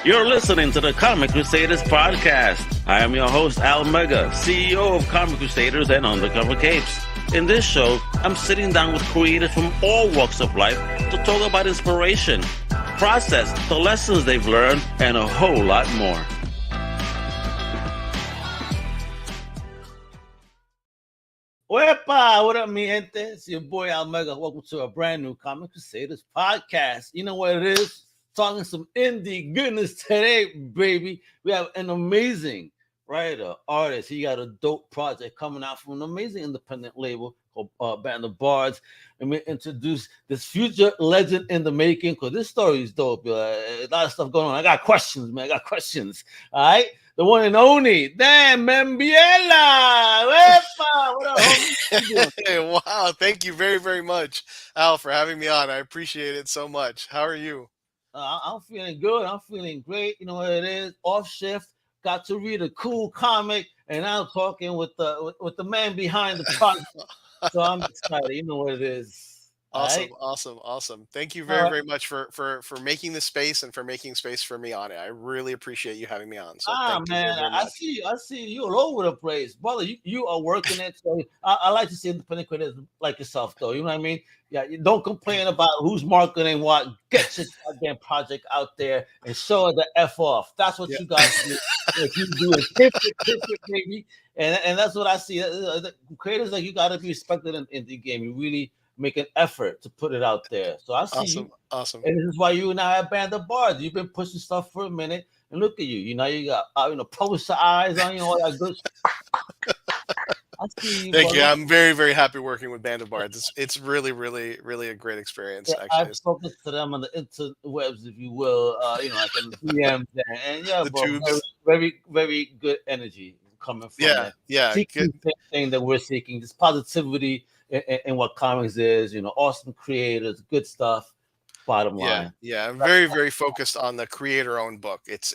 You're listening to the Comic Crusaders Podcast. I am your host, Al Mega, CEO of Comic Crusaders and Undercover Capes. In this show, I'm sitting down with creators from all walks of life to talk about inspiration, process, the lessons they've learned, and a whole lot more. Wepa! What up, mi gente? It's your boy Al Mega. Welcome to a brand new Comic Crusaders Podcast. You know what it is? Talking some indie goodness today, baby. We have an amazing writer, artist. He got a dope project coming out from an amazing independent label called Band of Bards. And we introduce this future legend in the making because this story is dope. A lot of stuff going on. I got questions, man. I got questions. All right? The one and only Dan Membiela. What up, homie? Hey, wow. Thank you very, very much, Al, for having me on. I appreciate it so much. How are you? I'm feeling good. I'm feeling great. You know what it is? Off shift. Got to read a cool comic, and I'm talking with the man behind the project. So I'm excited. You know what it is. Awesome, right? awesome. Thank you very, very much for making this space and for making space for me on it. I really appreciate you having me on. So thank you man, very much. I see you all over the place, brother. You are working it. So I like to see independent creators like yourself, though. You know what I mean? Yeah, you don't complain about who's marketing what. Get your goddamn project out there and show the F off. That's what you guys do. If you do it, tip it, baby. And that's what I see. The creators like you got to be respected in the game. You really make an effort to put it out there. So I see you. Awesome. And this is why you and I have Band of Bards. You've been pushing stuff for a minute, and look at you. You know, you got publisher eyes on you, all that good stuff. I see you. Thank you. I'm very, very happy working with Band of Bards. It's really, really, really a great experience. Yeah, actually, I've spoken to them on the interwebs, if you will. Like in the DMs, and yeah, the bro, tubes. very, very good energy coming from that. Seeking good. the same thing that we're seeking, this positivity in what comics is. Awesome creators, good stuff. Bottom line. Yeah. I'm very, very focused on the creator-owned book. It's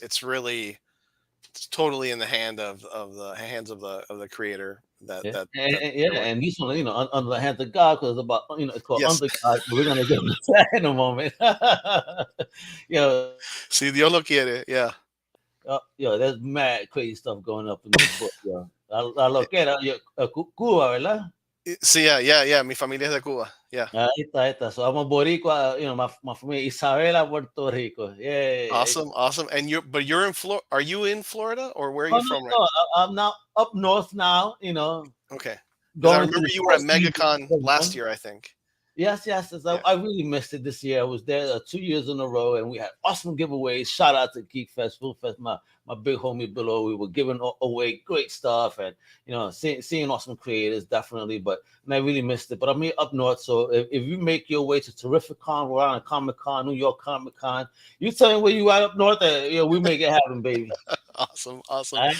totally in the hands of the creator. And this one, under the hands of God, because it's called under God. We're gonna get into that in a moment. Si Dios lo quiere, yeah. There's mad crazy stuff going up in this book, yo. La loquera, Cuba, ¿verdad? Sí, yeah. Mi familia es de Cuba. Yeah. Ahí está. So I'm a Boricua, my family, Isabela, Puerto Rico. Yeah. Awesome. And you're in Florida. Are you in Florida or where are you from? No, I'm now up north now, Okay. I remember you were at MegaCon last year, I think. Yes. I really missed it this year. I was there 2 years in a row, and we had awesome giveaways. Shout out to Geek Fest, Food Fest, my big homie below. We were giving away great stuff, and seeing awesome creators definitely. And I really missed it. But I'm here up north, so if you make your way to Terrificon, we're on a Comic Con, New York Comic Con. You tell me where you at up north, we make it happen, baby. Awesome. I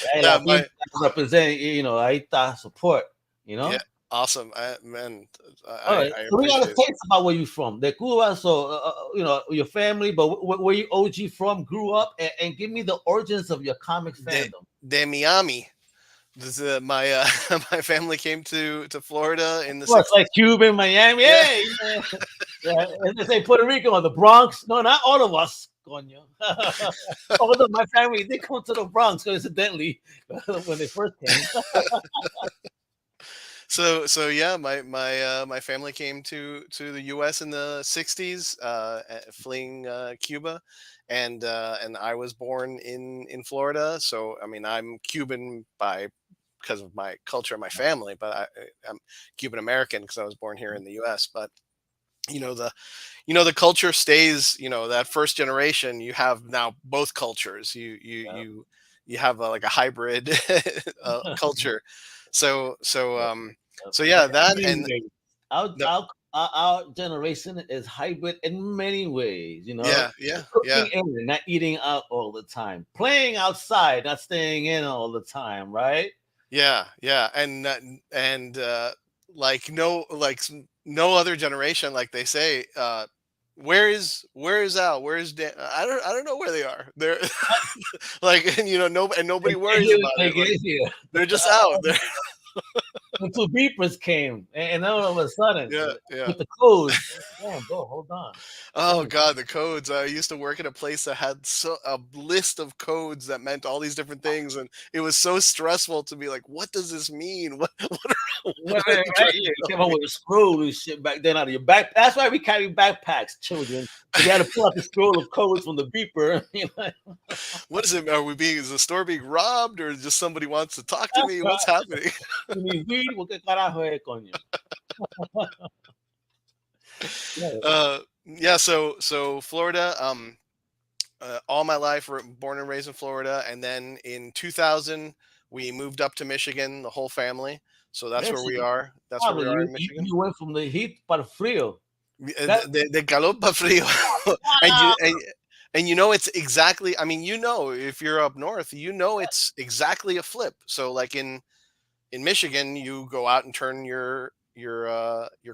represent, ahí está support, Yeah. Awesome, man. All right. So we gotta talk about where you from. De Cuba, so your family, but where you OG from, grew up, and give me the origins of your comic fandom. De Miami. This my family came to Florida in the. It's like Cuba, Miami. Yeah. Yeah. And they say Puerto Rico or the Bronx. No, not all of us. Coño. Although my family did come to the Bronx, coincidentally, when they first came. So yeah, my family came to the U.S. in the '60s, fleeing Cuba, and I was born in Florida. So I mean, I'm Cuban because of my culture and my family, but I'm Cuban American because I was born here in the U.S. But the culture stays. That first generation, you have now both cultures. You have like a hybrid culture. So yeah, that and our generation is hybrid in many ways. Yeah. Cooking in, not eating out all the time, playing outside, not staying in all the time, right? Yeah, and like no other generation, like they say. Where is Al? Where is Dan? I don't know where they are. They're like, and nobody worries about it. Like, they're just out there. the two beepers came, and all of a sudden, Yeah, yeah. with the codes, damn, bro, hold on. Oh Damn. God, the codes. I used to work at a place that had a list of codes that meant all these different things, and it was so stressful to be like, "What does this mean? What are Right, you right, trying yeah, to you tell came up me?" with a scroll and shit back then out of your back. That's why we carry backpacks, children. You had to pull out the scroll of codes from the beeper. You know, What is it? Are we being? Is the store being robbed, or just somebody wants to talk to that's me? What's right. happening? You need weed? ¿Por qué carajo es, coño? Yeah. Yeah. So Florida. All my life, born and raised in Florida, and then in 2000 we moved up to Michigan, the whole family. So that's where we Michigan. are. That's where Pablo, we are you, in you, Michigan. you went from the heat para el frío. That, De calor pa frío, and wow. you know it's exactly. I mean, you know, if you're up north, you know it's exactly a flip. So like in Michigan, you go out and turn your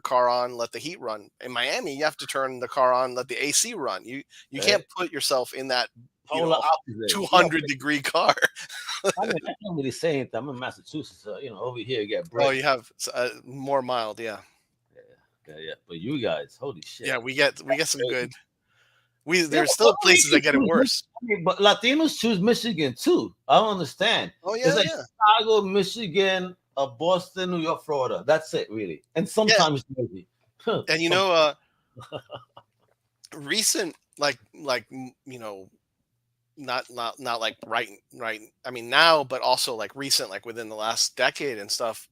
car on, let the heat run. In Miami, you have to turn the car on, let the AC run. You can't put yourself in that, Polar opposite. Yeah, 200-degree car. I mean, I can't really say anything. I'm in Massachusetts, over here you get Oh, brick. you have more mild, yeah. Yeah, yeah. But you guys, holy shit. Yeah, we get some Crazy. good. We Yeah, There's but still places that get it worse. I mean, but Latinos choose Michigan too. I don't understand. Oh It's yeah, like yeah, Chicago, Michigan, Boston, New York, Florida. That's it, really. And yeah. sometimes Jersey. And Some, recent not like right. I mean now, but also like recent, like within the last decade and stuff.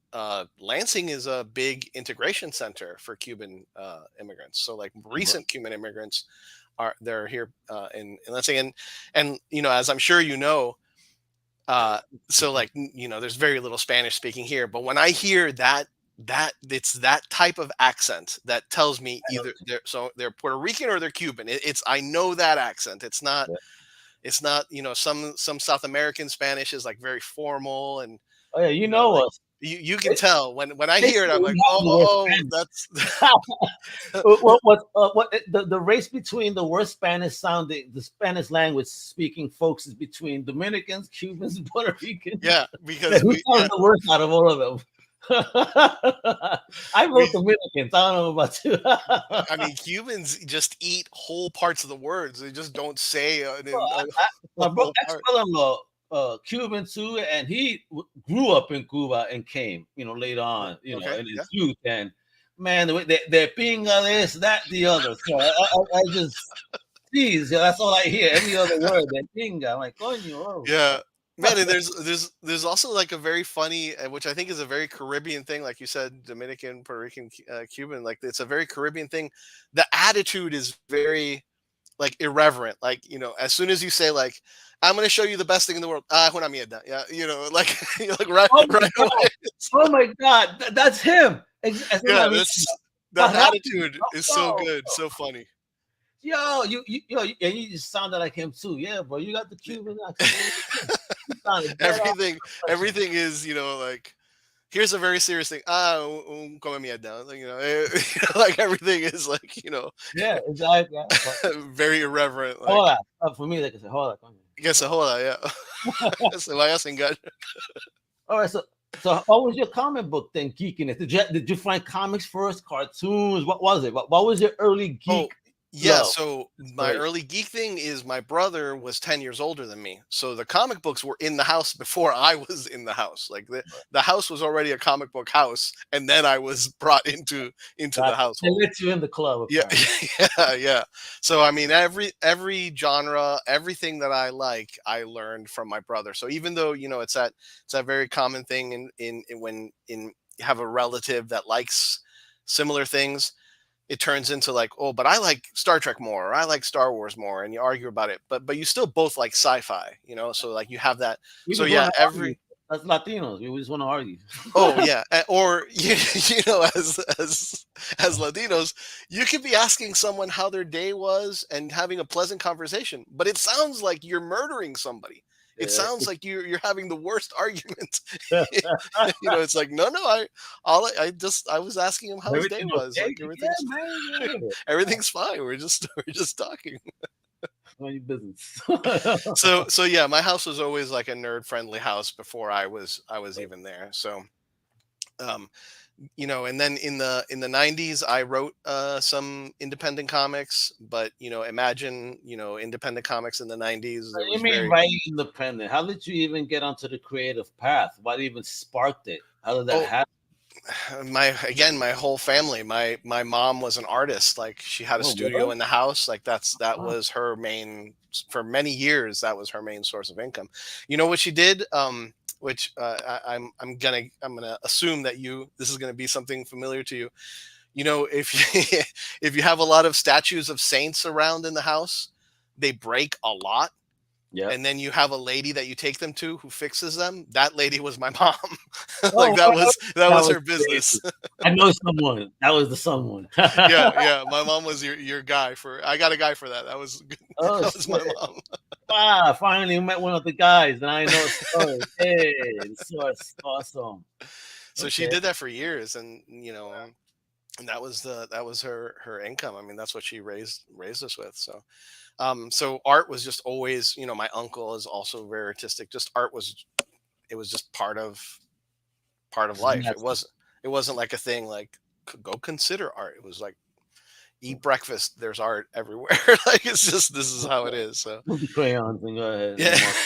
Lansing is a big integration center for Cuban immigrants. So like recent Cuban immigrants they're here in Lansing, and as I'm sure you know. So like there's very little Spanish speaking here, but when I hear that it's that type of accent that tells me either they're Puerto Rican or they're Cuban. It's I know that accent. It's not some South American Spanish is like very formal, and oh yeah, you like know us. you can tell when I hear it, Basically, I'm we like, have the worst oh, Spanish. that's The race between the worst Spanish sounding, the Spanish language speaking folks is between Dominicans, Cubans, and Puerto Ricans. yeah, Yeah, because who sounds the worst out of all of them? I wrote we Dominicans. I don't know about you. I mean, Cubans just eat whole parts of the words. They just don't say Well, a my whole ex part. brother-in-law, Cuban too, and he grew up in Cuba and came, later Oh, on, okay, in yeah. his youth. And man, they're pinga this, that, the other. So I just, geez, yeah, that's all I hear. Every other word, they're pinga. I'm like, coño, oh. Yeah, man, and there's also like a very funny, which I think is a very Caribbean thing, like you said, Dominican, Puerto Rican, Cuban. Like it's a very Caribbean thing. The attitude is very like irreverent. Like as soon as you say like, "I'm going to show you the best thing in the world," una mierda. Yeah, like like right Oh my right away. God. It's Oh like, my God. That's him. That's what yeah, I mean. that attitude is so Yo, good, so funny. and you just sounded like him too. Yeah, bro. You got the Cuban accent. You sounded dead off. Everything is like, here's a very serious thing. Come mierda. Like, like everything is like, Yeah, exactly. Yeah. very irreverent. Like, Hola. For me, like I said, hola. que se joda, yeah. Se vaya sin gallo. All right, so what was your comic book then, geeking it? Did you find comics first, cartoons? What was it? What was your early Oh, geek yeah. love? So my Right. early geek thing is my brother was 10 years older than me. So the comic books were in the house before I was in the house. Like the house was already a comic book house. And then I was brought into the They household. let you in the club, Yeah, apparently. yeah. So I mean, every genre, everything that I like, I learned from my brother. So even though it's that very common thing in when you have a relative that likes similar things, it turns into like, oh, but I like Star Trek more, or I like Star Wars more, and you argue about it. But you still both like sci-fi, So like you have that. We So just want yeah, to argue. As Latinos, we just want to argue. oh yeah, or as Latinos, you could be asking someone how their day was and having a pleasant conversation, but it sounds like you're murdering somebody. It Yeah. sounds like you're having the worst argument. It's like no, I was asking him how his day Everything was. okay? Like Yeah, everything's man. Yeah. everything's fine. We're just talking. None of your business. So yeah, my house was always like a nerd friendly house before I was even there. So Um, and then in the 90s I wrote some independent comics, but imagine, independent comics in the 90s, it You was mean very. writing independent? How did you even get onto the creative path? What even sparked it? How did that Oh, happen? my whole family, my mom was an artist. Like, she had a Oh, studio what? in the house. Like, that Wow. was her main, for many years, that was her main source of income. You know what she did, which I'm gonna assume that this is gonna be something familiar to you. If you if you have a lot of statues of saints around in the house, they break a lot, Yep. and then you have a lady that you take them to who fixes them. That lady was my mom. Oh, Like, that wow. was that That was was her business. crazy. I know someone. That was the someone. Yeah, yeah. My mom was your guy for. I got a guy for that. That was good. Oh That was my shit! mom. Wow, I finally met one of the guys, and I know a story. Hey, so it's awesome. So she Okay. did that for years, and that was her income. I mean, that's what she raised us with. So art was just always, my uncle is also very artistic. Just art was it was just part of life. It Yes. wasn't like a thing like, go consider art. It was like, eat breakfast. There's art everywhere. Like, it's just, this is how it is. So Move the crayons and go ahead yeah. and mark.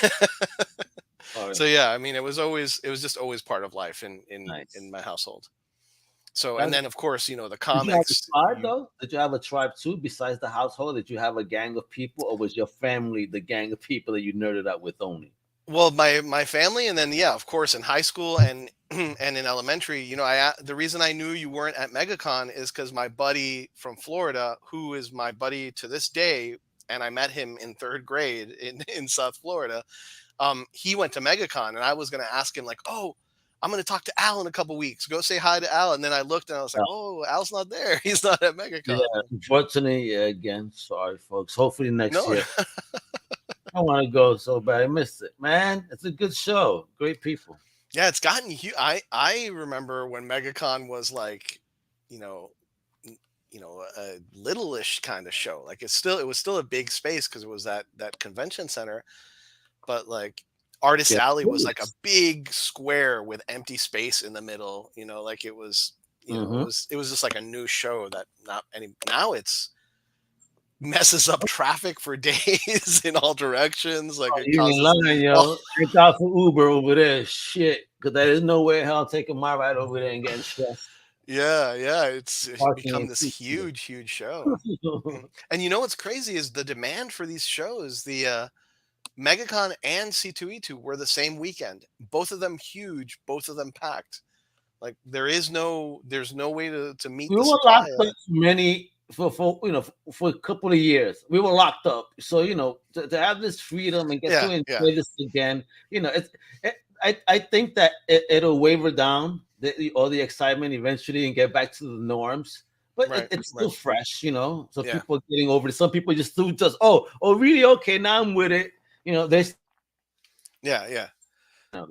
All right. So yeah, I mean, it was just always part of life in Nice. my household. So, and That's, then of course, the did you have a comics. tribe though? Did you have a tribe too besides the household? Did you have a gang of people, or was your family the gang of people that you nerded out with only? Well, my family, and then, yeah, of course, in high school and and in elementary, the reason I knew you weren't at MegaCon is because my buddy from Florida, who is my buddy to this day, and I met him in third grade in South Florida. He went to MegaCon, and I was going to ask him, like, oh, I'm going to talk to Al in a couple weeks. Go say hi to Al. And then I looked, and I was like, oh, Al's not there. He's not at Yeah, MegaCon. unfortunately, yeah, again, sorry, folks. Hopefully next No. year. I want to go so bad. I missed it, man. It's a good show. Great people. Yeah, it's gotten huge. I remember when MegaCon was like, you know, a little-ish kind of show. Like, it was still a big space because it was that convention center. But, like, Artist Yeah. Alley was like a big square with empty space in the middle. Like, it was, Mm-hmm. it was just like a new show that not any now it's messes up traffic for days in all directions. Like, it You ain't causes. lying, Well, yo. Thank God for Uber over there. Shit. Because there is no way in hell taking my ride over there and getting stressed. yeah, it's Parking become ain't this cheap either. huge show. And what's crazy is the demand for these shows. The MegaCon and C2E2 were the same weekend. Both of them huge, both of them packed. Like, there's no way to meet We the were supply. locked up for a couple of years. We were locked up. So, to have this freedom and get to Yeah, yeah, enjoy this again, I think that it'll waver down all the excitement eventually and get back to the norms. But right, it's right. still fresh, So Yeah, people are getting over it. Some people just oh, really? Okay, now I'm with it. There's yeah. in my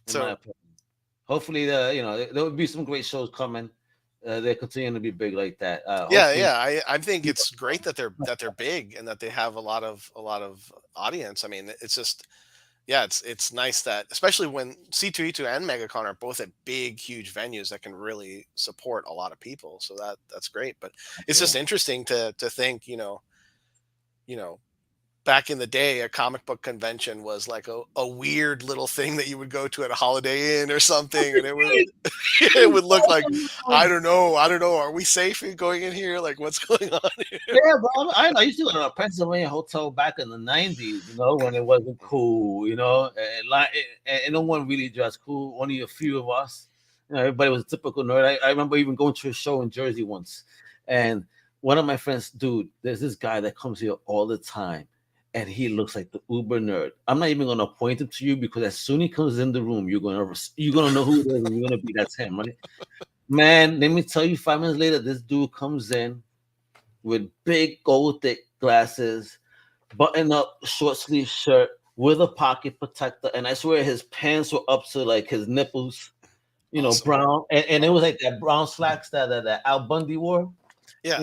So opinion. Hopefully, there will be some great shows coming. They continue to be big like that. yeah, Hopefully, yeah. I think it's great that they're big and that they have a lot of audience. I mean, it's just, yeah, it's nice that, especially when C2E2 and MegaCon are both at big, huge venues that can really support a lot of people. So that's great. But it's yeah. just interesting to think, you know, back in the day, a comic book convention was like a weird little thing that you would go to at a Holiday Inn or something, and it would it would look like, I don't know. Are we safe in going in here? Like, what's going on here? Yeah, bro. I used to go to a Pennsylvania hotel back in the '90s. When it wasn't cool. And no one really dressed cool. Only a few of us. Everybody was a typical nerd. I remember even going to a show in Jersey once, and one of my friends, dude, there's this guy that comes here all the time, and he looks like the uber nerd. I'm not even gonna point him to you because as soon as he comes in the room, you're gonna know who it is, and you're gonna be that's him, right? Man, let me tell you, 5 minutes later, this dude comes in with big gold thick glasses, button up short sleeve shirt with a pocket protector, and I swear his pants were up to like his nipples, Awesome. brown, and it was like that brown slacks that Al Bundy wore. Yeah.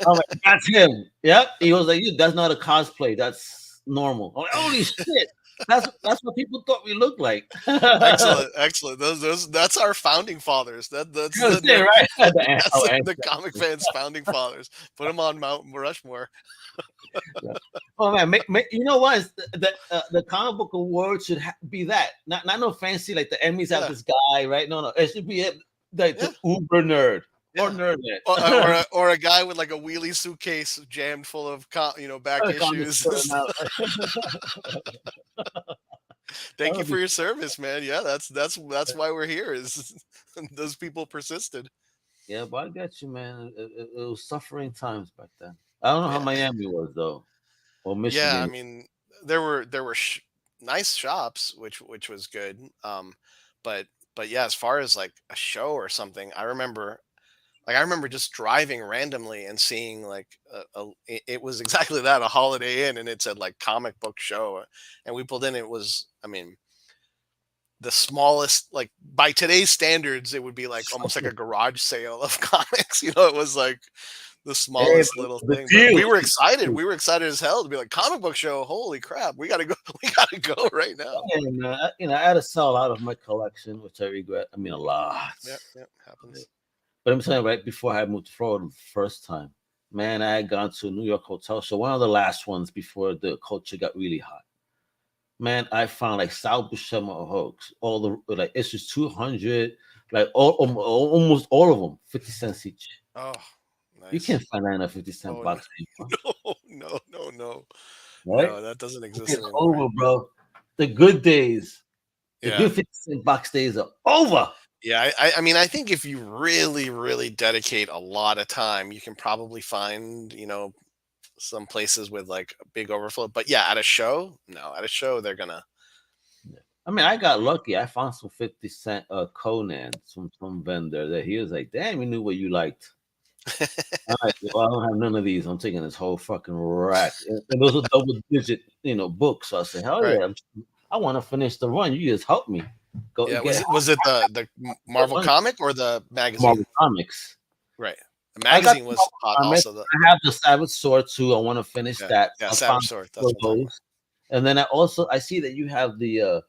I'm like, that's him. Yep. He was like, that's not a cosplay. That's normal. I'm like, holy shit. That's what people thought we looked like. Excellent. That's our founding fathers. That's You know what I'm saying, right? that's Our the comic ancestors. fans' founding fathers. Put them on Mount Rushmore. Yeah. Oh man, you know what? The comic book award should be that. Not no fancy like the Emmys have Yeah, this guy, right? No, it should be like yeah, the uber nerd or yeah. nerd. Or a guy with like a wheelie suitcase jammed full of back Comics issues. going out. That Thank you would for be your service, man. Yeah, that's why we're here. Is those people persisted? yeah, but I got you, man. It was suffering times back then. I don't know how Yeah, Miami was though, or yeah. I Michigan. mean, there were nice shops, which was good. But yeah, as far as like a show or something, I remember just driving randomly and seeing like it was exactly that, a Holiday Inn, and it said like comic book show, and we pulled in. It was, I mean, the smallest, like by today's standards, it would be like almost like a garage sale of comics. It was like the Hey, smallest little the thing, but deal. we were excited. We were excited as hell to be like, comic book show. Holy crap, we gotta go. We gotta go right now. And I had to sell out of my collection, which I regret. I mean, a lot. Yeah, yeah, happens. But I'm saying right before I moved to Florida the first time, man, I had gone to a New York hotel show, one of the last ones before the culture got really hot. Man, I found like Sal Buscema Hoax, all the like issues 200, like almost all of them, 50 cents each. Oh, You nice. can't find that in a 50-cent Oh box anymore, no. right? No, that doesn't exist It's anymore. over, bro. The good days, the Yeah. good 50-cent box days are over. Yeah, I mean, I think if you really dedicate a lot of time, you can probably find, some places with like a big overflow. But yeah, at a show, no, at a show they're gonna. I mean, I got lucky. I found some 50-cent Conan from some vendor that he was like, damn, you knew what you liked. All right, well, I don't have none of these. I'm taking this whole fucking rack. And those are double digit, books. So I said, hell Right. yeah, I want to finish the run. You just help me. Go Yeah. get Was it the Marvel one comic or the Marvel magazine? Comics. Right. The I got magazine the was hot. Marvel Comics. Also, the I have the Savage Sword too. I want to finish yeah, that. yeah, I Savage found Sword. That's two of what I'm talking about. those. And then I see that you have the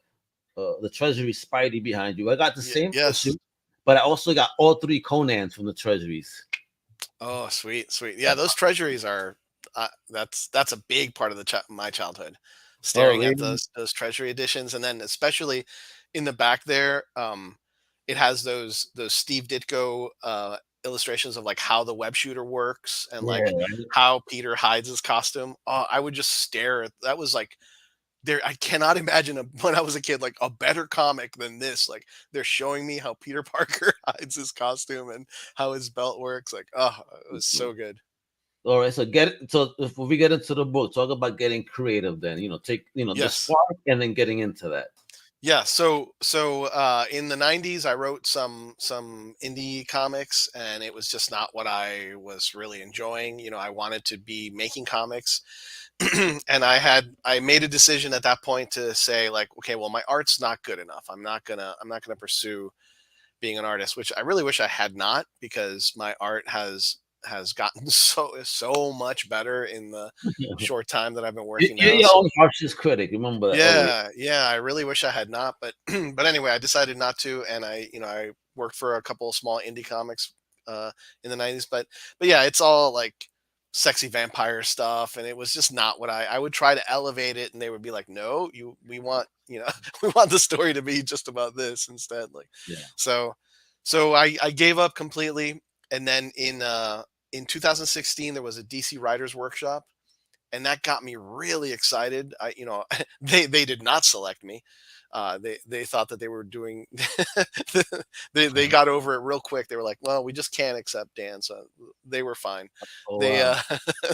Treasury Spidey behind you. I got the same Yes. issue, but I also got all three Conans from the Treasuries. Oh, sweet, sweet. Yeah, those treasuries are. That's a big part of my childhood. Oh, Staring at really? those treasury editions, and then especially in the back there, it has those Steve Ditko illustrations of like how the web shooter works and Yeah, like right. how Peter hides his costume. Oh, I would just stare at that. Was like there. I cannot imagine when I was a kid like a better comic than this. Like they're showing me how Peter Parker hides his costume and how his belt works. Like, oh, it was so good. All right, so if we get into the book, talk about getting creative. Then take the Yes. spark and then getting into that. Yeah, so in the 90s I wrote some indie comics, and it was just not what I was really enjoying. I wanted to be making comics. And I made a decision at that point to say like, okay, well, my art's not good enough. I'm not gonna pursue being an artist, which I really wish I had not, because my art has gotten so much better in the short time that I've been working You're now. your So own harshest critic. Remember that always. yeah, I really wish I had not, but but anyway, I decided not to, and I worked for a couple of small indie comics in the 90s, but yeah, it's all like sexy vampire stuff, and it was just not what I would try to elevate it, and they would be like, no, we want, we want the story to be just about this instead, like. Yeah. So I gave up completely, and then in 2016 there was a DC Writers Workshop, and that got me really excited. They did not select me. They thought that they were doing. They got over it real quick. They were like, "Well, we just can't accept Dan," so they were fine. Oh They wow.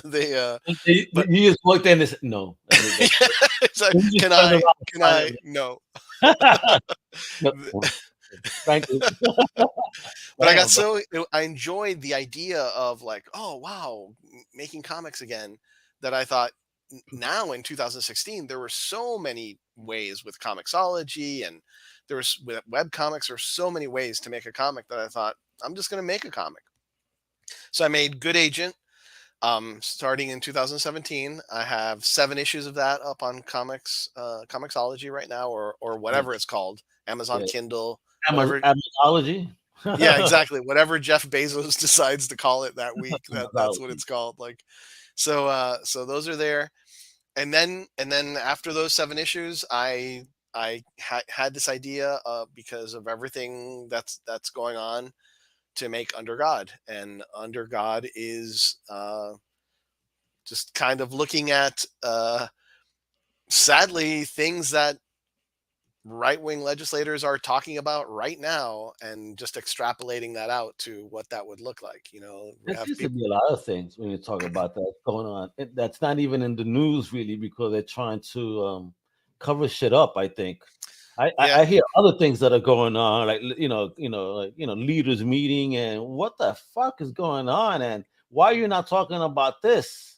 they but You just looked in and said, no. it's like, You just can turned I around can I silently. no. No, thank you. But I got Damn, bro. so I enjoyed the idea of like, oh wow, making comics again, that I thought now in 2016 there were so many ways with comicsology, and there was with web comics, there were so many ways to make a comic that I thought I'm just going to make a comic. So I made Good Agent. Starting in 2017, I have 7 issues of that up on Comixology right now, or whatever Nice. it's called, Amazon Yeah. Kindle, whatever. Amazology. Yeah, exactly. Whatever Jeff Bezos decides to call it that week, that's what Amazology. it's called. Like, so those are there, and then after those 7 issues, I had this idea, because of everything that's going on, to make Under God, and Under God is, just kind of looking at, sadly, things that right wing legislators are talking about right now, and just extrapolating that out to what that would look like. We There have seems to people. be a lot of things when you talk about that going on. That's not even in the news really because they're trying to cover shit up. I think. Yeah, I hear other things that are going on, like leaders meeting and what the fuck is going on, and why are you not talking about this?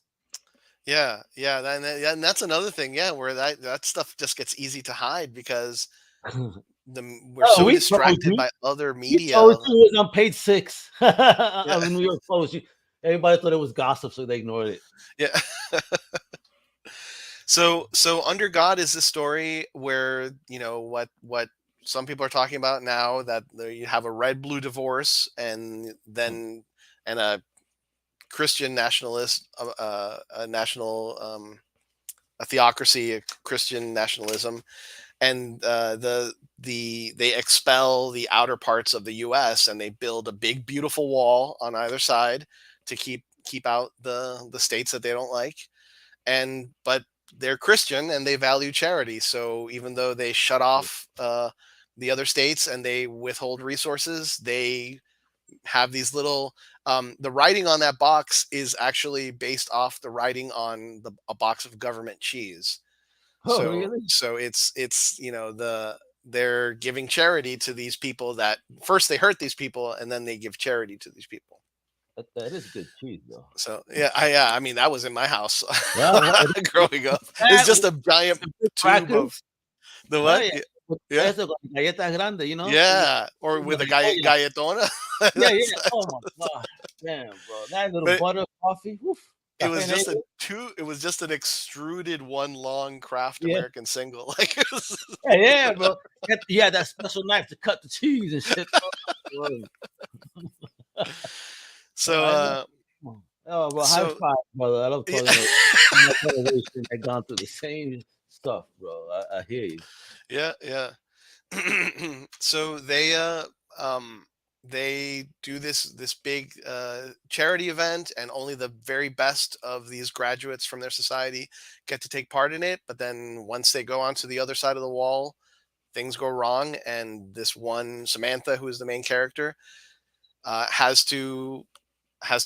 yeah, and that's another thing. Yeah, where that stuff just gets easy to hide, because we're Oh, so we told distracted you. by other We told media. you it was on page 6 Yeah, of the New York Post. Everybody thought it was gossip, so they ignored it. yeah. So Under God is the story where, what some people are talking about now, that you have a red blue divorce, and a Christian nationalist, a national, a theocracy, a Christian nationalism, and they expel the outer parts of the U.S., and they build a big beautiful wall on either side to keep out the states that they don't like. But they're Christian and they value charity. So even though they shut off, the other states, and they withhold resources, they have these little. The writing on that box is actually based off the writing on a box of government cheese. Oh, So really? so it's they're giving charity to these people, that first they hurt these people, and then they give charity to these people. That is good cheese, though. So I mean, that was in my house Well, growing up. It's that just with a giant the big tube crackers. of the Oh what? yeah, with Yeah, eso con galletas grande, yeah, or with a Oh yeah, galletona. yeah, That's, yeah. Oh that's, my god, damn, bro, that little but butter coffee, woof, cafe negro. it was just an extruded one long craft Yeah, American single. Like, it was, yeah, yeah, bro. Yeah, that special knife to cut the cheese and shit. Bro. so I know. Oh, well, high so five, brother. I love yeah. talking to my generation that gone through the same stuff, bro. I hear you. Yeah, yeah. So um they do this big, charity event, and only the very best of these graduates from their society get to take part in it. But then once they go onto the other side of the wall, things go wrong, and this one Samantha, who is the main character, has to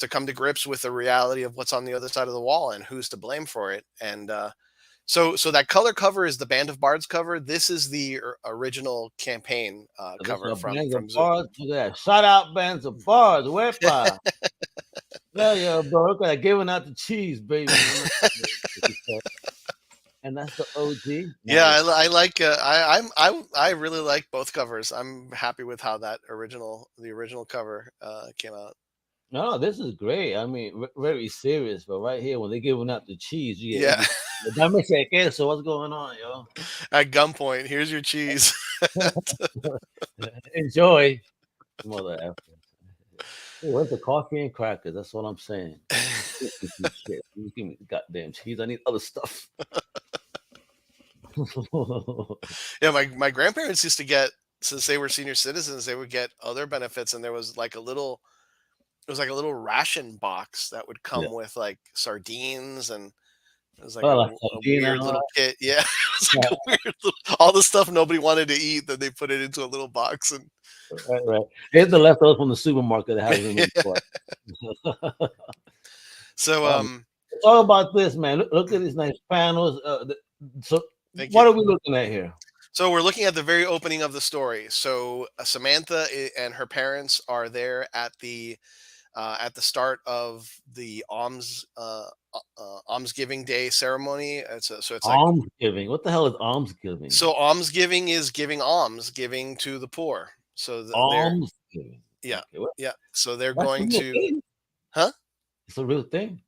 come to grips with the reality of what's on the other side of the wall, and who's to blame for it. And so that color cover is the Band of Bards cover. This is the original campaign, So this cover are bands of from Zoom. bars. Look at that. Shout out bands of bars. Wepa. Yeah, yeah, bro. Look at that. Giving out the cheese, baby. And that's the OG. Yeah, Nice. I like. I really like both covers. I'm happy with how the original cover, came out. No, this is great. I mean, very serious, but right here, when they're giving out the cheese, Yeah, dame ese queso. What's going on, yo? at gunpoint. Here's your cheese. Enjoy, mother effer. Where's the coffee and crackers? That's what I'm saying. Shit. You give me the goddamn cheese. I need other stuff. Yeah, my grandparents used to get, since they were senior citizens, they would get other benefits, and there was like a little it was like a little ration box that would Yeah. come with like sardines, and it was like Well, like a sardine weird and all little kit. Yeah, it's like that. a weird all the stuff nobody wanted to eat, that they put it into a little box. And Right, right. It's the leftovers from the supermarket that hasn't been yeah. bought. So Talk about this, man. Look at these nice panels. So, thank what you. are we looking at here? So we're looking at the very opening of the story. So Samantha and her parents are there at the start of the Almsgiving Day ceremony. So it's like, Almsgiving. What the hell is almsgiving? so almsgiving is giving alms, giving to the poor. So they're, Almsgiving. yeah, Okay, what? yeah. So they're That's a going real to, thing. huh? It's a real thing.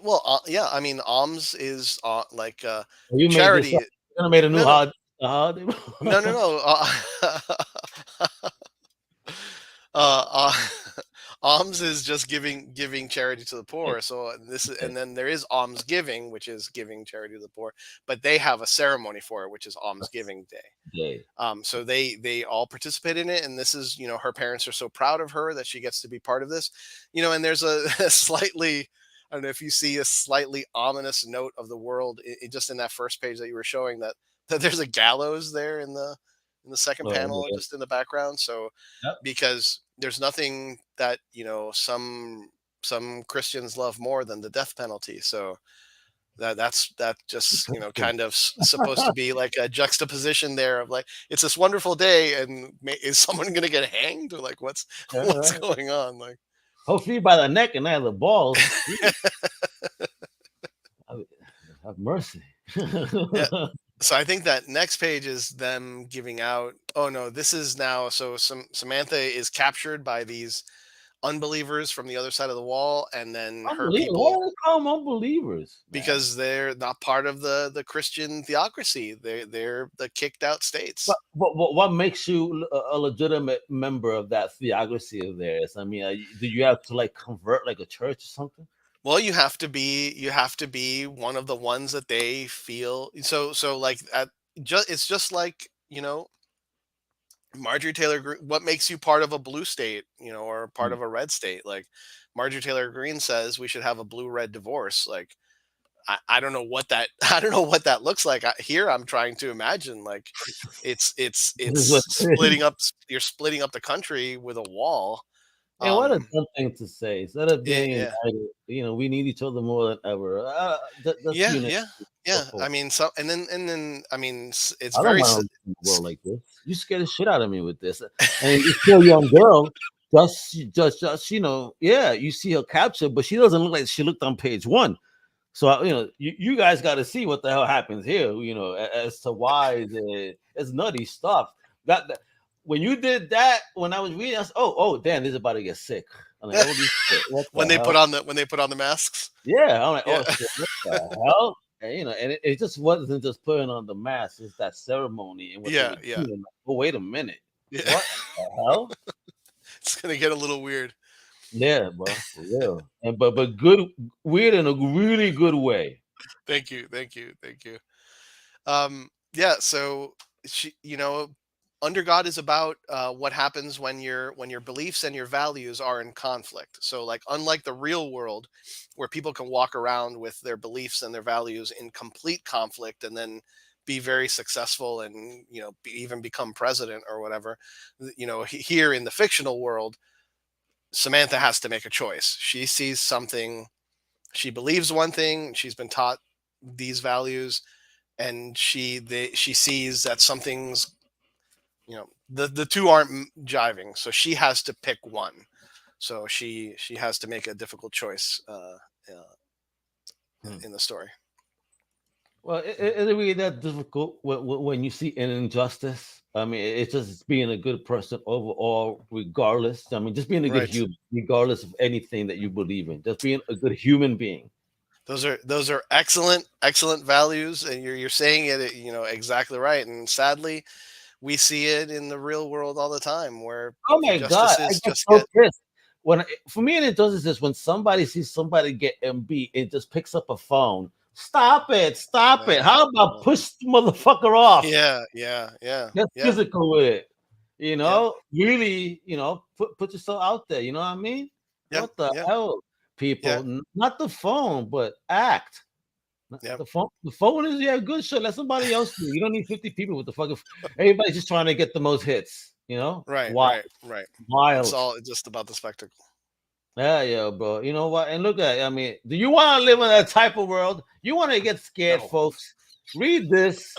Well, yeah, I mean, alms is like You made this charity. up. You gonna made a new No, no, holiday. no, no, no. Uh, alms is just giving charity to the poor. So this is, Okay. and then there is almsgiving, which is giving charity to the poor. But they have a ceremony for it, which is Almsgiving Day. Yeah. So they all participate in it, and this is, her parents are so proud of her that she gets to be part of this. And there's a slightly, I don't know if you see a slightly ominous note of the world just in that first page that you were showing, that there's a gallows there in the second Oh, panel, yeah. just in the background. So Yep. because there's nothing that some Christians love more than the death penalty. So that just kind of supposed to be like a juxtaposition there of like, it's this wonderful day, and is someone going to get hanged, or like what's Yeah, what's right. going on, like. Hopefully by the neck and not the balls. Jeez, have have mercy. Yeah. So I think that next page is them giving out. Oh no, this is now, so Samantha is captured by these unbelievers from the other side of the wall, and then her Unbelievers. Why people, do they call them unbelievers, man? because they're not part of the Christian theocracy. They're the kicked out states. But what makes you a legitimate member of that theocracy of theirs? I mean, do you have to like convert like a church or something? Well, you have to be one of the ones that they feel. So like it's just like, Marjorie Taylor Greene. What makes you part of a blue state, or part Mm. of a red state? Like Marjorie Taylor Greene says we should have a blue red divorce. Like I don't know what that I don't know what that looks like. Here I'm trying to imagine, like This is what. it's splitting up. You're splitting up the country with a wall. And what a Um, dumb thing to say. Instead of being yeah, united, we need each other more than ever. That's yeah, unity. yeah, yeah. I mean, so and then I mean, it's I don't very want to live in a world like this. You scared the shit out of me with this. And this poor young girl, just yeah, you see her capture, but she doesn't look like she looked on page one. So you guys got to see what the hell happens here. As to why it's nutty stuff. That when you did that, when I was reading, I was, oh, damn, this is about to get sick. I'm like, holy shit, what when the they put hell? on the masks. Yeah, I'm like, Yeah, oh shit, what the hell? And it just wasn't just putting on the mask; it's that ceremony and what they yeah, were yeah, doing. Like, oh, wait a minute, yeah. what the hell? It's gonna get a little weird. Yeah, bro, for real. And but good, weird in a really good way. Thank you, thank you, thank you. Yeah, so under God is about what happens when your beliefs and your values are in conflict. So like, unlike the real world, where people can walk around with their beliefs and their values in complete conflict and then be very successful, and even become president or whatever. Here in the fictional world, Samantha has to make a choice. She sees something, she believes one thing, she's been taught these values, and she sees that something's, the two aren't jiving, so she has to pick one. So she has to make a difficult choice Hmm. in the story. Well, is it really that difficult when you see an injustice? I mean, it's just being a good person overall, regardless. I mean, just being a good Right. human, regardless of anything that you believe in. Just being a good human being. Those are excellent values, and you're saying it, exactly right. And sadly, we see it in the real world all the time, where Oh my God, I injustices get just so get. pissed. For me, an injustice is when somebody sees somebody get MB and just picks up a phone. Stop it! Stop it! How about Uh, push the motherfucker off? yeah, yeah, yeah, Get yeah, physical with it. yep, Really, put yourself out there. You know what I mean? yep, What the yep, hell, yeah, people? Not the phone, but act. yep. The phone is good shit. Let somebody else do. You don't need 50 people with the fucking. Everybody's just trying to get the most hits. Right, Wild, right, right. It's wild. all just about the spectacle. Yeah, bro. You know what? And look at it. I mean, do you want to live in that type of world? You want to get scared, No. folks? Read this.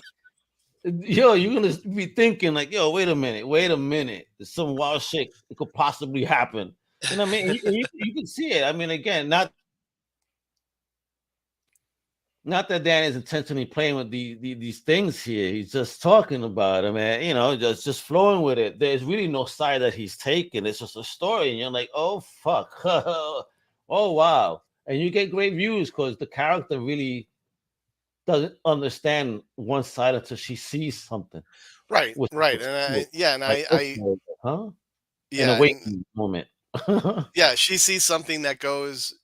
You're gonna be thinking like, wait a minute. There's some wild shit that could possibly happen. You know what I mean? You can see it. I mean, again, not that Dan is intentionally playing with these things here. He's just talking about it, man. Just flowing with it. There's really no side that he's taking. It's just a story, and you're like, oh fuck, oh wow. and you get great views because the character really doesn't understand one side until she sees something. Right, Which right, is and cool. yeah, and Like, I okay, huh? An yeah, and awakening moment. yeah, she sees something that goes,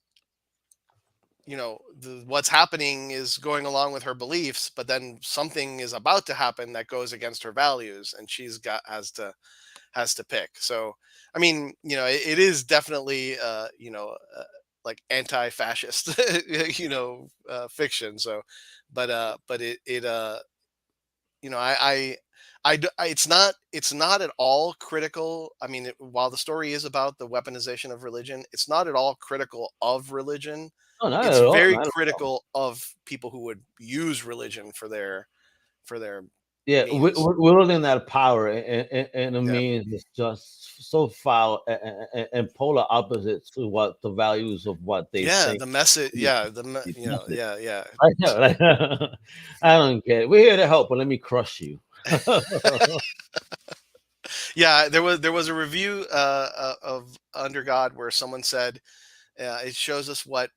what's happening is going along with her beliefs, but then something is about to happen that goes against her values, and she's got has to pick. So, I mean, it is definitely, like anti-fascist, fiction. So, but it's not at all critical. I mean, while the story is about the weaponization of religion, it's not at all critical of religion. No, not It's at all. very Not at all. critical of people who would use religion for their Yeah, means. wielding that power and it Yeah. means it's just so foul and polar opposite to what the values of what they Yeah, think. the message. Yeah, Message. yeah, yeah. I know, like, I don't care. We're here to help, but let me crush you. Yeah, there was a review of Under God where someone said, it shows us what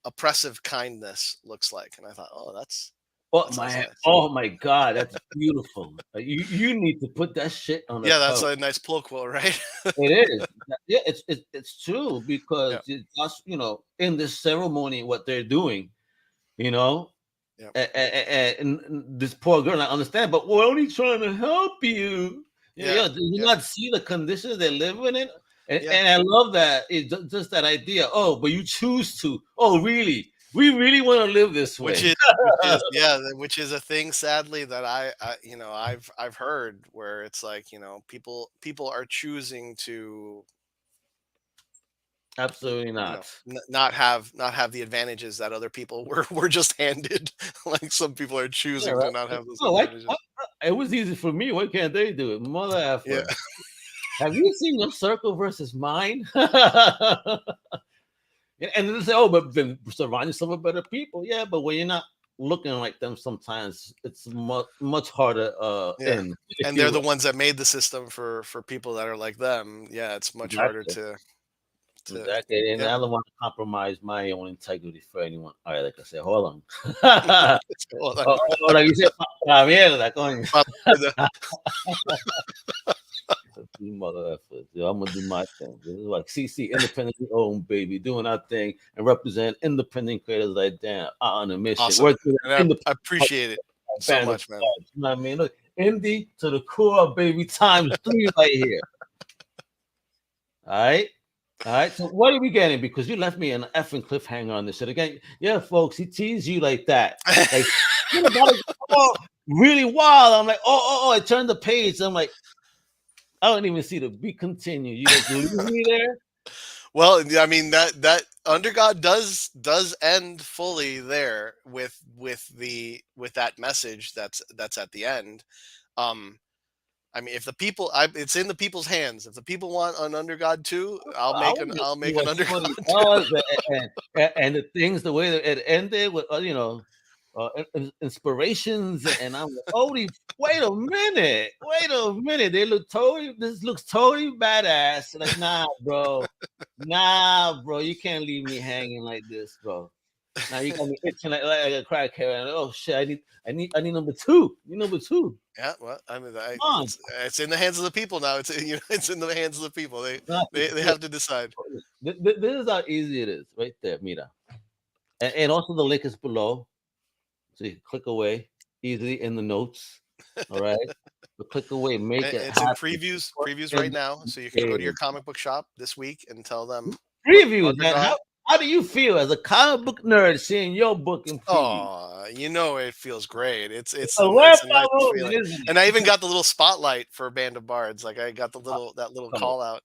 oppressive kindness looks like, and I thought, oh, that sounds nice. Oh my God, that's beautiful. You need to put that shit on the Yeah, that's cover. a nice pull quote, right? It is. Yeah, it's true Yeah, because it's just in this ceremony what they're doing, you know, yeah, and this poor girl, I understand, but we're only trying to help you. yeah, Do you yeah, not see the conditions they're living in? yeah. And I love that. It's just that idea. Oh, but you choose to. Oh, really? We really want to live this Which way. is yeah, which is a thing, sadly, that I've heard, where it's like, people are choosing to, Absolutely not. not have the advantages that other people were just handed. Like, some people are Yeah, choosing right. to not have those Oh, advantages. it was easy for me. Why can't they do it? Mother Yeah. effer. Have you seen your circle versus mine? And they say, oh, but then surround yourself with better people. Yeah, but when you're not looking like them, sometimes it's much harder Yeah. in, if And you they're the will. ones that made the system for people that are like them. Yeah, it's much harder Exactly. to Exactly. And yeah. I don't want to compromise my own integrity for anyone. All right, like I said, hold on. Oh, Well, like you said, la mierda, coño. You mother effers. Yo, I'm gonna do my thing. This is like CC, independently owned, baby, doing our thing and represent independent creators like Dan on a mission. Awesome. Working with And I independent appreciate it so band of much, man. bards. You know what I mean? Look, indie to the core, baby, times 3 right here. All right. All right. So what are we getting? Because you left me an effing cliffhanger on this shit again. Yeah, folks, he teased you like that. Like, you know, about to go really wild. I'm like, oh, I turned the page. I'm like, I don't even see the be continued. You just leave me there. Well, I mean, that Under God does end fully there with that message that's at the end. Um, I mean, if the people, it's in the people's hands. If the people want an Under God 2, I'll I make want to I'll see make an what Under Shorty God 2. does and the things, the way that it ended with, inspirations. And I'm like, holy, wait a minute. Wait a minute. This looks totally badass. Like, nah, bro. Nah, bro. You can't leave me hanging like this, bro. Now you got me itching like a crackhead. Oh shit! I need number two. You number two. Yeah, well, I mean, Come on. it's in the hands of the people now. It's it's in the hands of the people. They Nah, they they have to decide. this is how easy it is, right there, Mira. And also the link is below, so you can click away easily in the notes. All right, but click away, make it It's in happen. previews right And now, so you can go to your comic book shop this week and tell them, put previews, Under man. God. How do you feel as a comic book nerd seeing your book in preview? Oh, it feels great. A rare It's a nice moment, feeling. isn't And I even got the little spotlight for Band of Bards. Like, I got that little it? call out.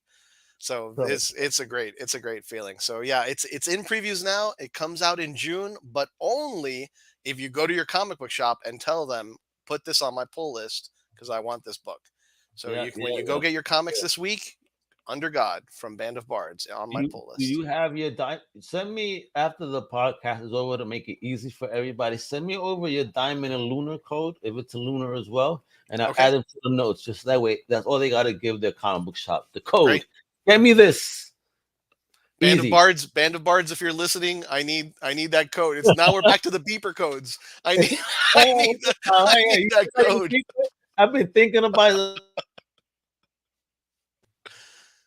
So So, it's a great feeling. So yeah, it's in previews now. It comes out in June, but only if you go to your comic book shop and tell them, put this on my pull list because I want this book. So yeah, when you go get your comics this week, Under God from Band of Bards on my pull Do list. you have your send me after the podcast is over to make it easy for everybody? Send me over your diamond and lunar code if it's a lunar as well, and I'll Okay, add it to the notes. Just that way, that's all they got to give their comic book shop the code. great. Get me this. Easy. Band of Bards. If you're listening, I need that code. It's now we're back to the beeper codes. I need Oh, I yeah, need that code. I've been thinking about it.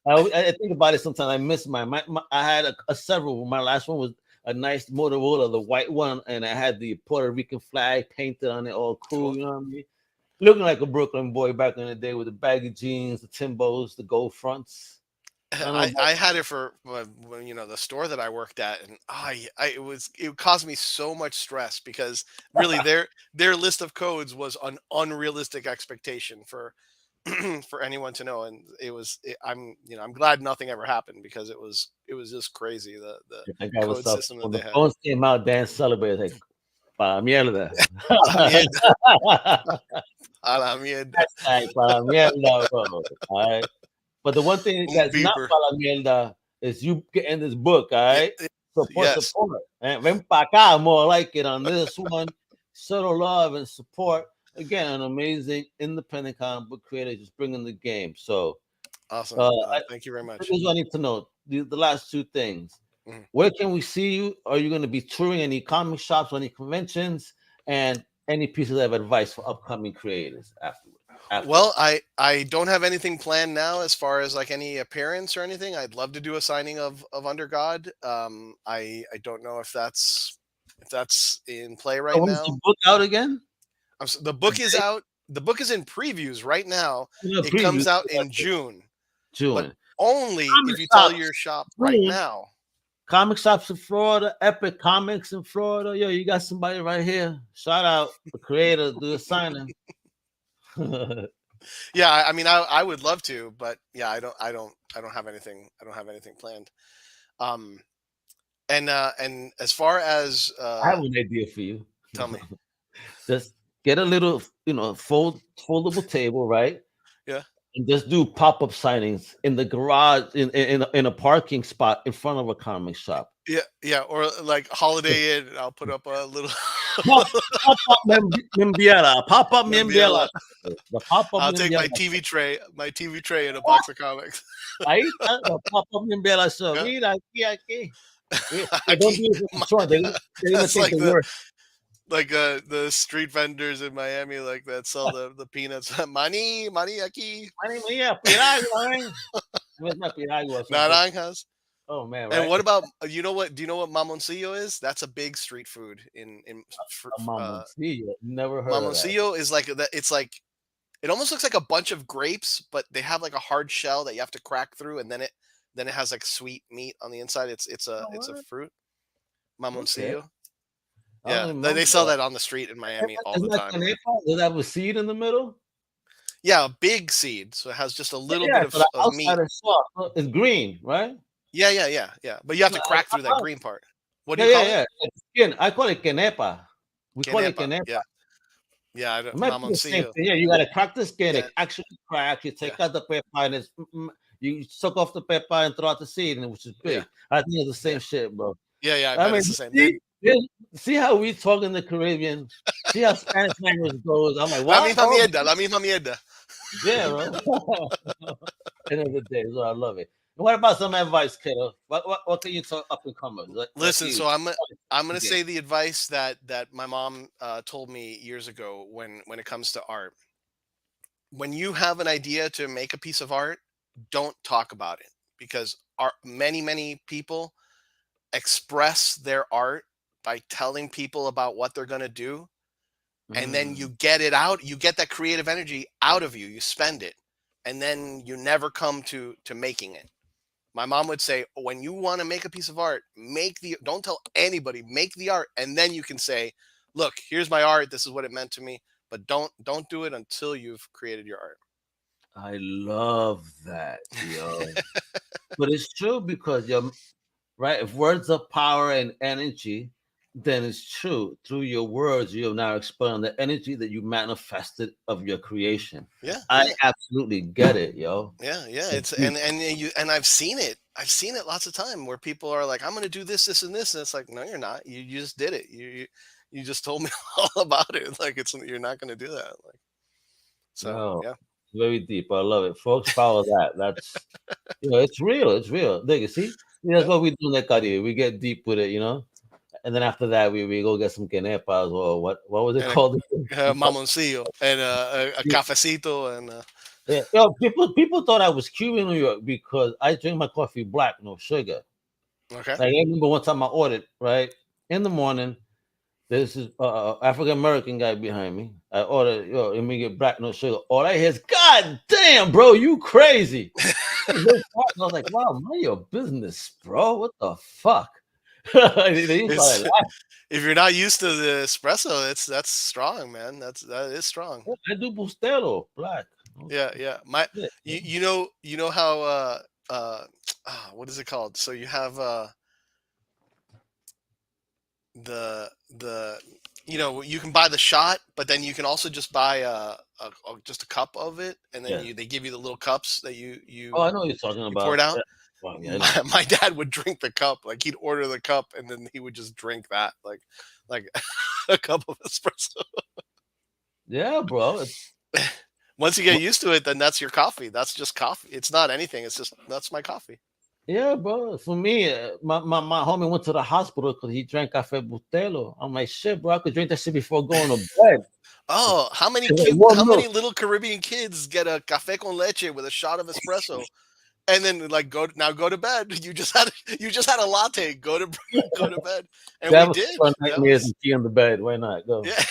I think about it sometimes. I miss my I had a several. My last one was a nice Motorola, the white one, and I had the Puerto Rican flag painted on it, all cool. Cool. You know what I mean? Looking like a Brooklyn boy back in the day with the baggy jeans, the Timbos, the gold fronts. I don't know. I had it for when the store that I worked at, and it caused me so much stress because really their list of codes was an unrealistic expectation for for anyone to know, and I'm glad nothing ever happened because it was just crazy the That guy was code up system that when they the had. phones came out. Dan celebrated like, "Pa mierda." A la mierda, a la mierda. Hashtag "Pa mierda," bro. All right. But the one thing Un that's not beeper. para la mierda is you getting this book, all Yeah, right? Support, yes. support. And ven pa' acá, more like it on this one. Subtle love and support. Again, an amazing independent comic book creator just bringing the game. So, Awesome. I, Thank you very much. here's what I need to know the last two things. Mhm. Where can we see you? Are you going to be touring any comic shops, any conventions, and any pieces of advice for upcoming creators afterward? Well, I don't have anything planned now as far as like any appearance or anything. I'd love to do a signing of Under God. I don't know if that's in play So right when's the now. book out again? The book is out. The book is in previews right now. No, It preview. comes out in June, but June. only Comic if you tell shops. your shop right June. now. Comic shops in Florida, Epic Comics in Florida. Yo, you got somebody right here. Shout out the creator, do a signing. Yeah, I mean, I would love to, but yeah, I don't have anything. I don't have anything planned. Um, and as far as I have an idea for you. tell me, Just get a little, foldable table, right? yeah. And just do pop-up signings in the garage, in a parking spot in front of a comic shop. Yeah, yeah, or like Holiday Inn. I'll put up a little Pop-up Membiela. Pop-up Membiela. Membiela. The pop-up I'll take Membiela. my TV tray, and a box of comics. Ahí está, the pop-up Membiela show. Yeah, Mira, aquí. They don't Aki- do it for the short. They're gonna that's think like the worst. the street vendors in Miami like that sell the peanuts. Money, aquí, Money, Maria, piragua, man. It's not piragua or something. naranjas. Oh man, And right? what about you know what? Do you know what mamoncillo is? That's a big street food in A mamoncillo. Never heard of that. mamoncillo is like that. It's like it almost looks like a bunch of grapes, but they have like a hard shell that you have to crack through, and then it has like sweet meat on the inside. Oh, It's a what? fruit, Okay. mamoncillo. I don't Yeah, remember they sell that. that on the street in Miami all Isn't the that time. canepa? Does it have a seed in the middle? Yeah, a big seed, so it has just a little Yeah, bit so the of meat. outside is soft. It's green, right? Yeah. But you have No, to crack through that I- green part. What do yeah, you yeah, call it? yeah. It's skin. I call it canepa. We call it Canepa. canepa. Yeah, yeah. It might be the same Mamoncillo. thing. Yeah, you gotta crack the skin. Yeah, It actually cracks. You yeah, take out the pepper and you suck off the pepper and throw out the seed, which is yeah, big. I think it's the same yeah, shit, bro. yeah. I I bet mean, it's the same. see how we talk in the Caribbean. See how Spanish language goes. I'm like, La what? misma Oh, mierda, la misma mierda. yeah, bro. End of the day, so I love it. And what about some advice, kiddo? What can you tell up and comers like Listen, you? so I'm gonna Again. say the advice that my mom told me years ago when it comes to art. When you have an idea to make a piece of art, don't talk about it because many people express their art by telling people about what they're gonna do, and then you Mm. get it out. You get that creative energy out of you. You spend it, and then you never come to making it. My mom would say, when you want to make a piece of art, don't tell anybody, make the art, and then you can say, look, here's my art. This is what it meant to me. But don't do it until you've created your art. I love that, yo. But it's true because you're right. If words are power and energy, then it's true. Through your words, you have now explained the energy that you manifested of your creation. Yeah, I absolutely get it, yo. yeah. It's It's deep. and I've seen it. I've seen it lots of time where people are like, I'm going to do this, and this, and it's like, no, you're not. You just did it. You just told me all about it. Like you're not going to do that. Like so, No, yeah. very deep. I love it, folks. Follow that. That's it's real. It's real. Look, you see, that's what we do in the career. We get deep with it, you know. And then after that, we go get some quenepas or what was it And called? mamoncillo and a cafecito and Yeah, yo, people thought I was Cuban in New York because I drink my coffee black, no sugar. okay. Like I remember one time I ordered right in the morning. This is African American guy behind me. I ordered, yo, let me get black, no sugar. All I hear is, God damn, bro, you crazy. I was like, wow, mind your business, bro. What the fuck? If you're not used to the espresso, that's strong, man. That is strong. I do Bustelo black. Yeah. You know how what is it called? So you have the you can buy the shot, but then you can also just buy just a cup of it, and then they give you the little cups that you Oh, I know what you're talking about. Pour it out. Yeah. Well, yeah, my dad would drink the cup, like he'd order the cup, and then he would just drink that, like a cup of espresso. Yeah, bro. Once you get used to it, then that's your coffee. That's just coffee. It's not anything. It's just that's my coffee. Yeah, bro. For me, my homie went to the hospital because he drank Café Bustelo. I'm like, shit, bro. I could drink that shit before going to bed. Oh, how many little Caribbean kids get a café con leche with a shot of espresso, and then like go to bed? You just had a latte. Go to bed, and we did. Nightmares and tea in the bed. Why not? Go. Yeah.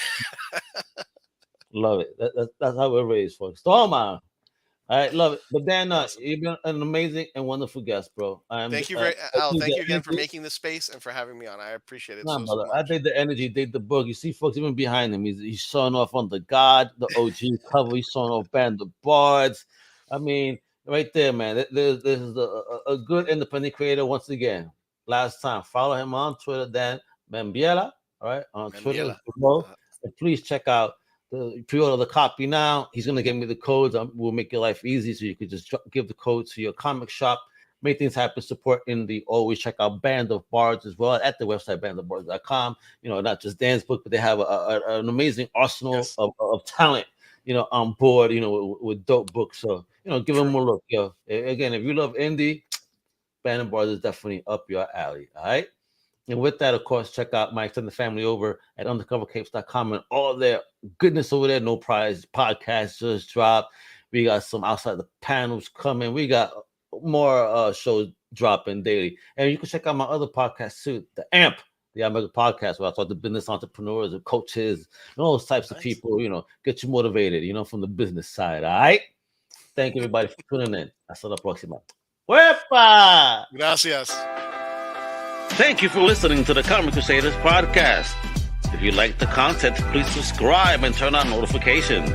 Love it. That's how we're raised, folks. Toma. All right, love it. But Dan, you've been an amazing and wonderful guest, bro. Thank you Al. Thank you again for making this space and for having me on. I appreciate it so much. I dig the energy, dig the book. You see, folks, even behind him, he's showing off on the God, the OG cover. He's showing off Band of Bards. I mean, right there, man. This is a good independent creator once again. Last time, follow him on Twitter, Dan Membiela. All right, on Twitter. And please check out. Pre-order the copy now. He's gonna give me the codes. We'll make your life easy, so you could just give the code to your comic shop. Make things happen. Support indie. Always check out Band of Bards as well at the website bandofbards.com. You know, not just Dan's book, but they have an amazing arsenal of talent. You know, on board. You know, with dope books. So give them a look. Yo, again, if you love indie, Band of Bards is definitely up your alley. All right. And with that, of course, check out my extended family over at undercovercapes.com and all their goodness over there. No Prize podcast just dropped. We got some outside the panels coming. We got more shows dropping daily. And you can check out my other podcast too, the AMP, the Omega Podcast, where I talk to business entrepreneurs and coaches and all those types of people, get you motivated, from the business side. All right. Thank you, everybody, for tuning in. Hasta la próxima. ¡Huepa! Gracias. Thank you for listening to the Comic Crusaders Podcast. If you like the content, please subscribe and turn on notifications.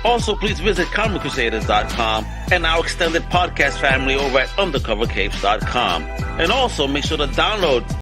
Also, please visit comiccrusaders.shop and our extended podcast family over at undercovercapes.com. And also make sure to download